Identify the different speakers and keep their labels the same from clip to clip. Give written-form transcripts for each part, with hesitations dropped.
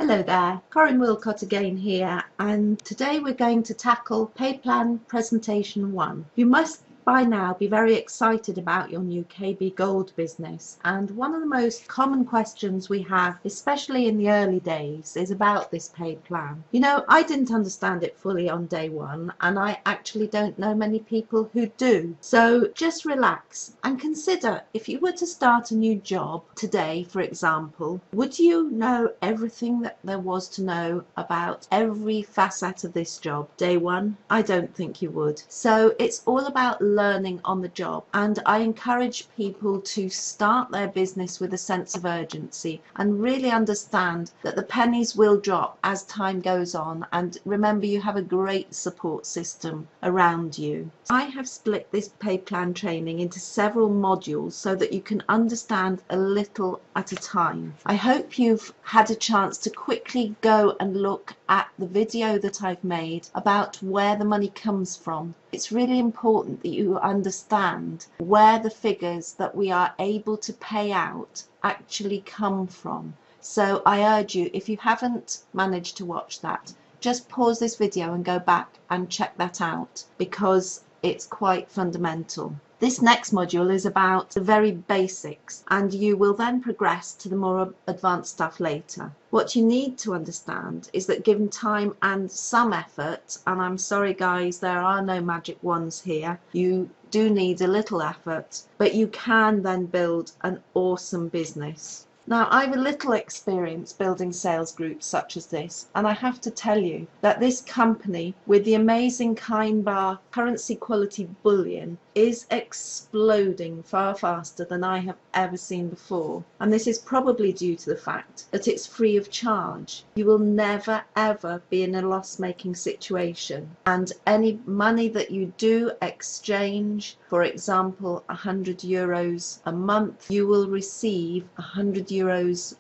Speaker 1: Hello there, Corinne Wilcott again here, and today we're going to tackle Pay Plan Presentation 1. You must by now be very excited about your new KB Gold business, and one of the most common questions we have, especially in the early days, is about this pay plan. You know, I didn't understand it fully on day one, and I actually don't know many people who do. So just relax and consider, if you were to start a new job today, for example, would you know everything that there was to know about every facet of this job day one? I don't think you would. So it's all about learning on the job, and I encourage people to start their business with a sense of urgency and really understand that the pennies will drop as time goes on, and remember, you have a great support system around you. I have split this pay plan training into several modules so that you can understand a little at a time. I hope you've had a chance to quickly go and look at the video that I've made about where the money comes from. It's really important that you understand where the figures that we are able to pay out actually come from. So I urge you, if you haven't managed to watch that, just pause this video and go back and check that out, because it's quite fundamental. This next module is about the very basics, and you will then progress to the more advanced stuff later. What you need to understand is that given time and some effort, and I'm sorry guys, there are no magic wands here, you do need a little effort, but you can then build an awesome business. Now, I have a little experience building sales groups such as this, and I have to tell you that this company with the amazing Kind Bar currency quality bullion is exploding far faster than I have ever seen before, and this is probably due to the fact that it's free of charge. You will never ever be in a loss-making situation, and any money that you do exchange, for example €100 a month, you will receive €100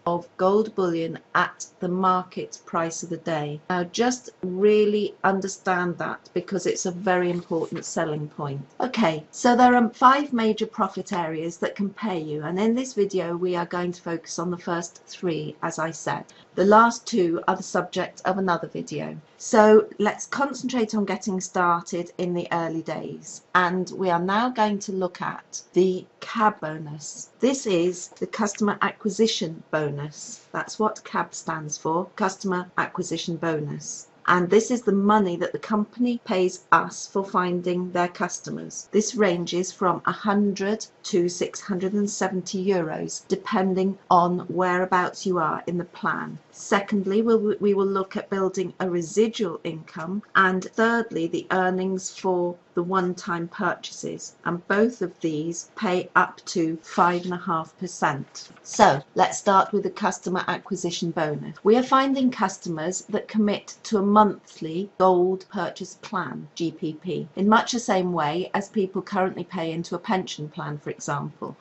Speaker 1: of gold bullion at the market price of the day. Now just really understand that, because it's a very important selling point. Okay, so there are 5 major profit areas that can pay you, and in this video we are going to focus on the first 3, as I said. The last 2 are the subject of another video. So let's concentrate on getting started in the early days, and we are now going to look at the CAB bonus. This is the customer acquisition bonus. That's what CAB stands for, customer acquisition bonus. And this is the money that the company pays us for finding their customers. This ranges from €100 to €670, depending on whereabouts you are in the plan. Secondly, we will look at building a residual income, and thirdly, the earnings for the one-time purchases, and both of these pay up to 5.5%. So let's start with the customer acquisition bonus. We are finding customers that commit to a monthly gold purchase plan, GPP, in much the same way as people currently pay into a pension plan, for example.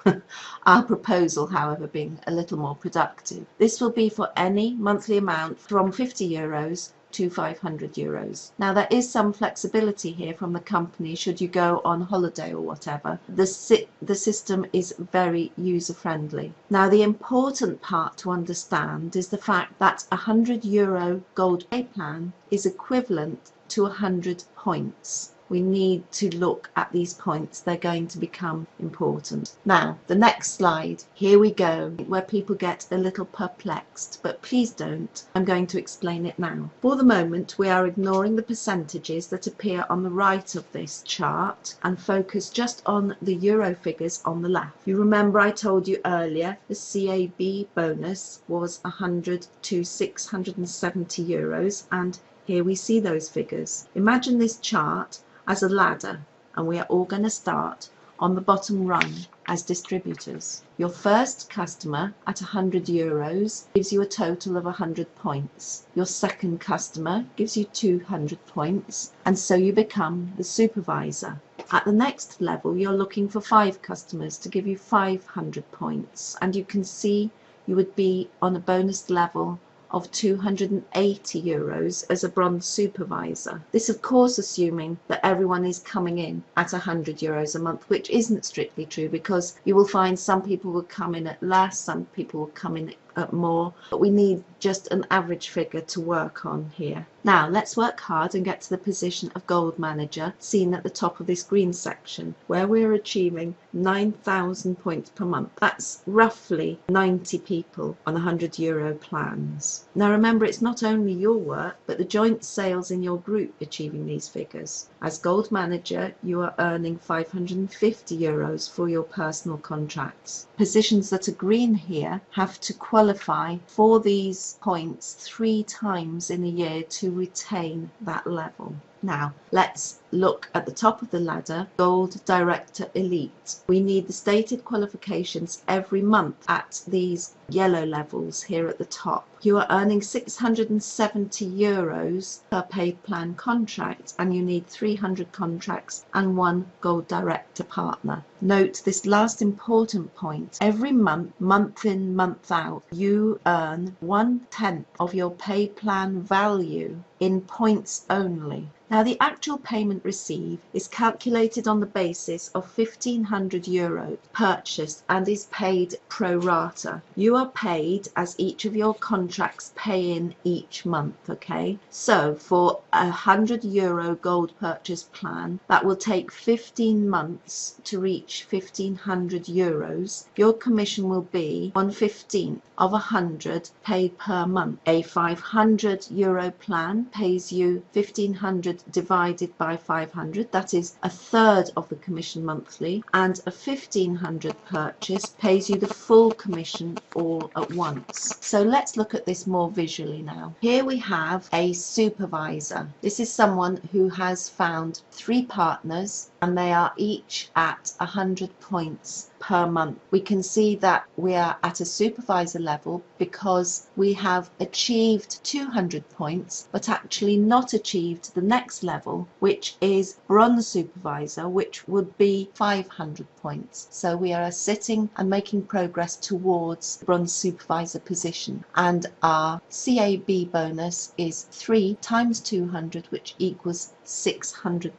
Speaker 1: Our proposal, however, being a little more productive. This will be for any monthly amount from €50 to €500. Now there is some flexibility here from the company should you go on holiday or whatever. The system is very user friendly. Now the important part to understand is the fact that a €100 gold pay plan is equivalent to 100 points. We need to look at these points. They're going to become important. Now, the next slide, here we go, where people get a little perplexed, but please don't. I'm going to explain it now. For the moment, we are ignoring the percentages that appear on the right of this chart and focus just on the euro figures on the left. You remember I told you earlier the CAB bonus was €100 to €670, and here we see those figures. Imagine this chart as a ladder, and we are all going to start on the bottom rung as distributors. Your first customer at €100 gives you a total of 100 points. Your second customer gives you 200 points, and so you become the supervisor. At the next level, you're looking for 5 customers to give you 500 points, and you can see you would be on a bonus level of €280 as a bronze supervisor. This of course assuming that everyone is coming in at €100 a month, which isn't strictly true, because you will find some people will come in at less, some people will come in at at more, but we need just an average figure to work on here. Now let's work hard and get to the position of Gold Manager, seen at the top of this green section, where we're achieving 9,000 points per month. That's roughly 90 people on €100 plans. Now remember, it's not only your work, but the joint sales in your group achieving these figures. As Gold Manager, you are earning €550 for your personal contracts. Positions that are green here have to qualify for these points 3 times in a year to retain that level. Now let's look at the top of the ladder, Gold Director Elite. We need the stated qualifications every month at these yellow levels here at the top. You are earning €670 per paid plan contract, and you need 300 contracts and 1 Gold Director partner. Note this last important point. Every month, month in, month out, you earn 1/10 of your paid plan value in points only. Now the actual payment received is calculated on the basis of €1,500 purchased and is paid pro rata. You are paid as each of your contracts pay in each month, okay? So for a €100 gold purchase plan, that will take 15 months to reach €1,500. Your commission will be 1/15 of 100 paid per month. A €500 plan pays you 1,500 divided by 500, that is a third of the commission monthly, and a 1,500 purchase pays you the full commission all at once. So let's look at this more visually now. Here we have a supervisor. This is someone who has found 3 partners and they are each at 100 points per month. We can see that we are at a supervisor level because we have achieved 200 points but actually not achieved the next level, which is bronze supervisor, which would be 500 points. So we are sitting and making progress towards the bronze supervisor position, and our CAB bonus is 3 times 200, which equals 600.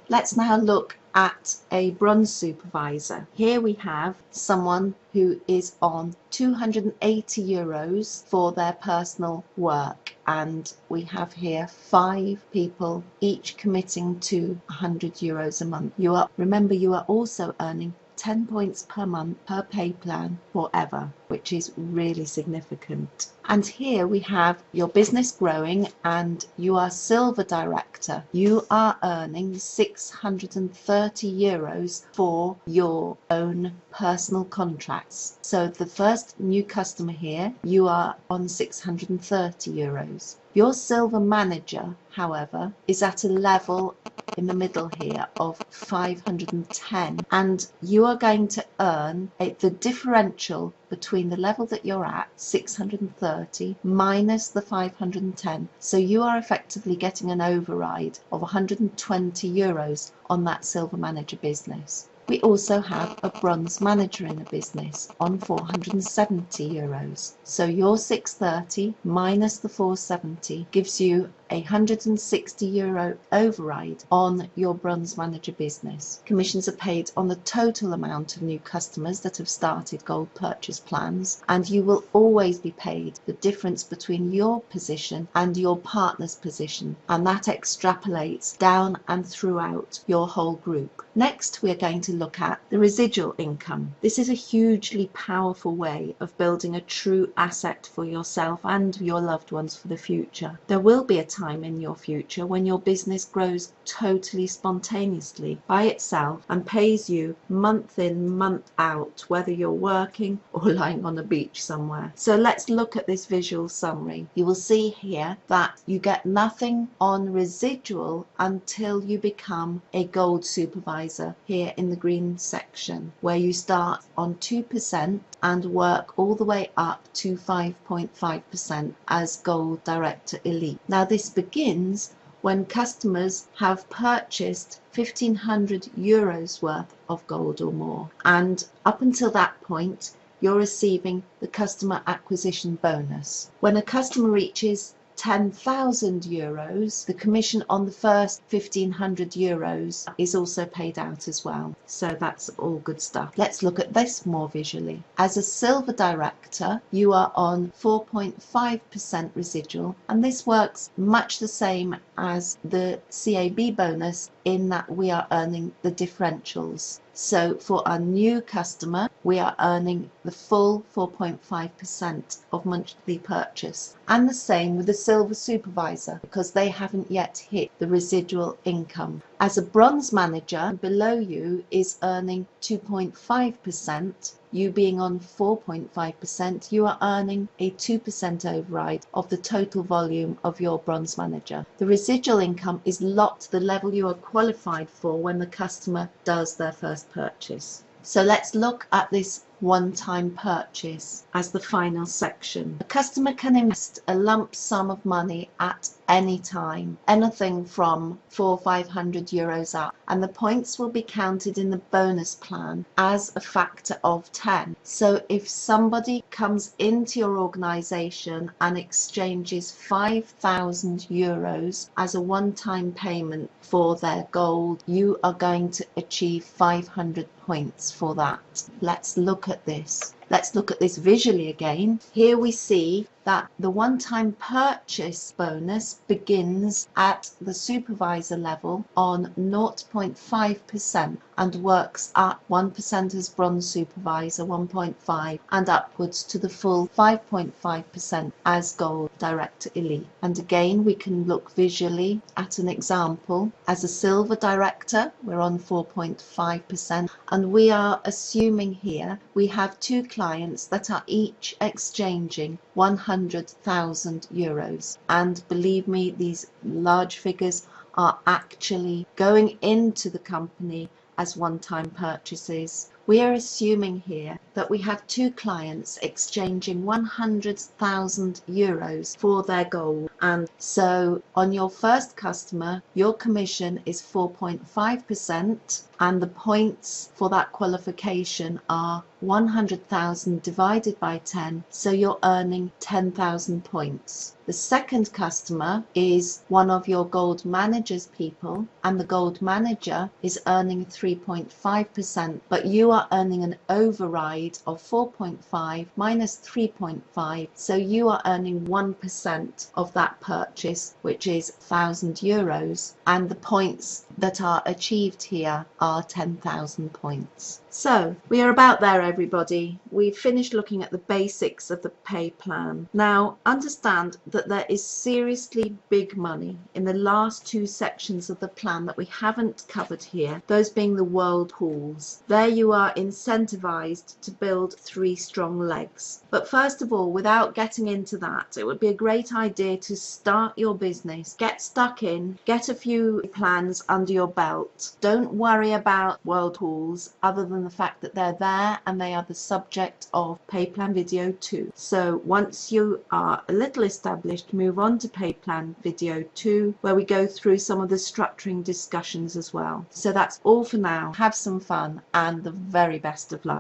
Speaker 1: Let's now look at a bronze supervisor. Here we have someone who is on €280 for their personal work, and we have here 5 people each committing to €100 a month. Remember, you are also earning 10 points per month per pay plan forever, which is really significant. And here we have your business growing and you are silver director. You are earning €630 for your own personal contracts. So the first new customer here, you are on €630. Your silver manager, however, is at a level in the middle here of 510, and you are going to earn the differential between the level that you're at, 630, minus the 510. So you are effectively getting an override of €120 on that silver manager business. We also have a bronze manager in the business on €470. So your 630 minus the 470 gives you a €160 override on your bronze manager business. Commissions are paid on the total amount of new customers that have started gold purchase plans, and you will always be paid the difference between your position and your partner's position, and that extrapolates down and throughout your whole group. Next, we are going to look at the residual income. This is a hugely powerful way of building a true asset for yourself and your loved ones for the future. There will be a time in your future when your business grows totally spontaneously by itself and pays you month in, month out, whether you're working or lying on a beach somewhere. So let's look at this visual summary. You will see here that you get nothing on residual until you become a gold supervisor here in the green section, where you start on 2% and work all the way up to 5.5% as Gold Director Elite. Now this begins when customers have purchased €1,500 worth of gold or more, and up until that point you're receiving the customer acquisition bonus. When a customer reaches 10,000 euros, the commission on the first 1,500 euros is also paid out as well. So that's all good stuff. Let's look at this more visually. As a silver director, you are on 4.5% residual, and this works much the same as the CAB bonus in that we are earning the differentials. So for our new customer, we are earning the full 4.5% of monthly purchase. And the same with the silver supervisor, because they haven't yet hit the residual income. As a bronze manager, below you is earning 2.5%. You being on 4.5%, you are earning a 2% override of the total volume of your bronze manager. The residual income is locked to the level you are qualified for when the customer does their first purchase. So let's look at this one-time purchase as the final section. A customer can invest a lump sum of money at any time, anything from 400 or 500 euros up, and the points will be counted in the bonus plan as a factor of 10. So if somebody comes into your organization and exchanges 5,000 euros as a one-time payment for their gold, you are going to achieve 500 points for that. Let's look at this. Let's look at this visually again. Here we see that the one-time purchase bonus begins at the supervisor level on 0.5% and works at 1% as bronze supervisor, 1.5, and upwards to the full 5.5% as gold director elite. And again, we can look visually at an example. As a silver director, we're on 4.5%, and we are assuming here we have two clients that are each exchanging 100,000 euros. And believe me, these large figures are actually going into the company as one-time purchases. We are assuming here that we have two clients exchanging 100,000 euros for their gold. And so on your first customer, your commission is 4.5%, and the points for that qualification are 100,000 divided by 10, so you're earning 10,000 points. The second customer is one of your gold managers people, and the gold manager is earning 3.5%, but you are earning an override of 4.5 minus 3.5, so you are earning 1% of that purchase, which is 1,000 euros, and the points that are achieved here are 10,000 points. So we are about there, everybody. We've finished looking at the basics of the pay plan. Now understand that there is seriously big money in the last two sections of the plan that we haven't covered here, those being the world pools. There you are incentivized to build 3 strong legs. But first of all, without getting into that, it would be a great idea to start your business, get stuck in, get a few plans under your belt. Don't worry about world pools other than the fact that they're there and they are the subject of Pay Plan Video 2. So once you are a little established, move on to Pay Plan Video 2, where we go through some of the structuring discussions as well. So that's all for now. Have some fun and the very best of luck.